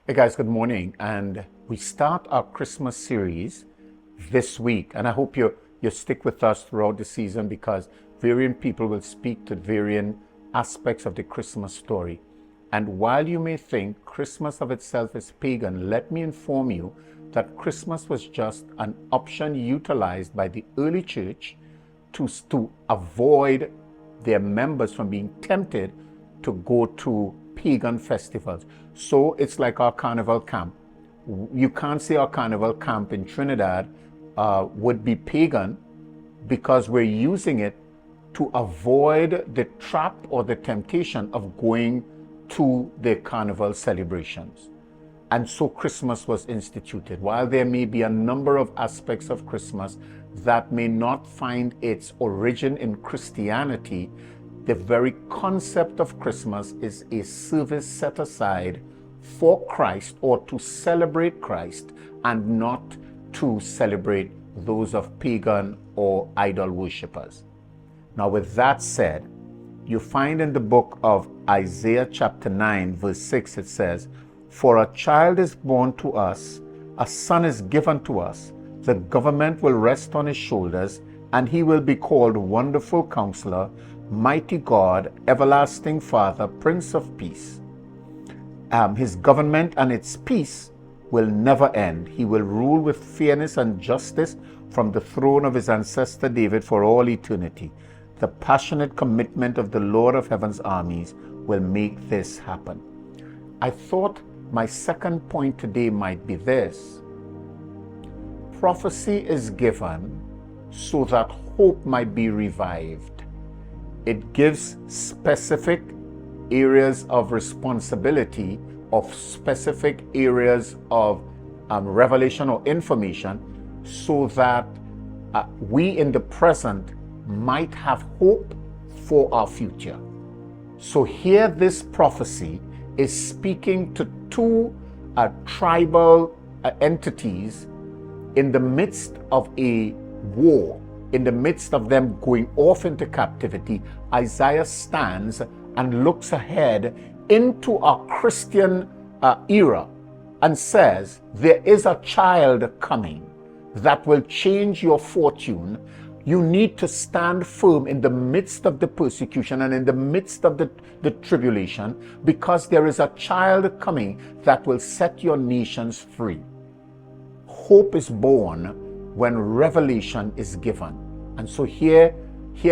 Hey guys, good morning. And we start our Christmas series this week. And I hope you stick with us throughout the season because varying people will speak to varying aspects of the Christmas story. And while you may think Christmas of itself is pagan, let me inform you that Christmas was just an option utilized by the early church to avoid their members from being tempted to go to pagan festivals. So it's like our carnival camp. You can't say our carnival camp in Trinidad would be pagan because we're using it to avoid the trap or the temptation of going to the carnival celebrations. And so Christmas was instituted. While there may be a number of aspects of Christmas that may not find its origin in Christianity, the very concept of Christmas is a service set aside for Christ or to celebrate Christ and not to celebrate those of pagan or idol worshippers. Now, with that said, you find in the book of Isaiah chapter 9, verse 6, it says, "For a child is born to us, a son is given to us, the government will rest on his shoulders, and he will be called Wonderful Counselor, Mighty God, Everlasting Father, Prince of Peace." His government and its peace will never end. He will rule with fairness and justice from the throne of his ancestor David for all eternity. The passionate commitment of the Lord of Heaven's armies will make this happen. I thought my second point today might be this. Prophecy is given so that hope might be revived. It gives specific areas of responsibility, of specific areas of revelation or information, so that we in the present might have hope for our future. So here this prophecy is speaking to two tribal entities in the midst of a war. In the midst of them going off into captivity, Isaiah stands and looks ahead into our Christian era and says, there is a child coming that will change your fortune. You need to stand firm in the midst of the persecution and in the midst of the tribulation, because there is a child coming that will set your nations free. Hope is born when revelation is given. And so hear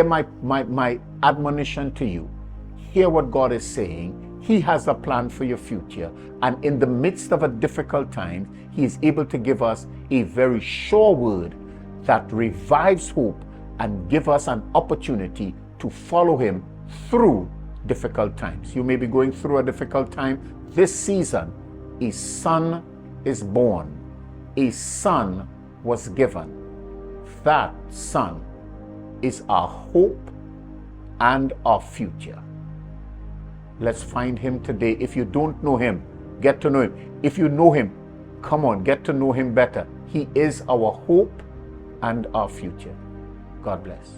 my admonition to you. Hear what God is saying. He has a plan for your future. And in the midst of a difficult time, He is able to give us a very sure word that revives hope and give us an opportunity to follow Him through difficult times. You may be going through a difficult time. This season, a son is born. A son was given. That son is our hope and our future. Let's find Him today. If you don't know Him, get to know Him. If you know Him, come on, get to know Him better. He is our hope and our future. God bless.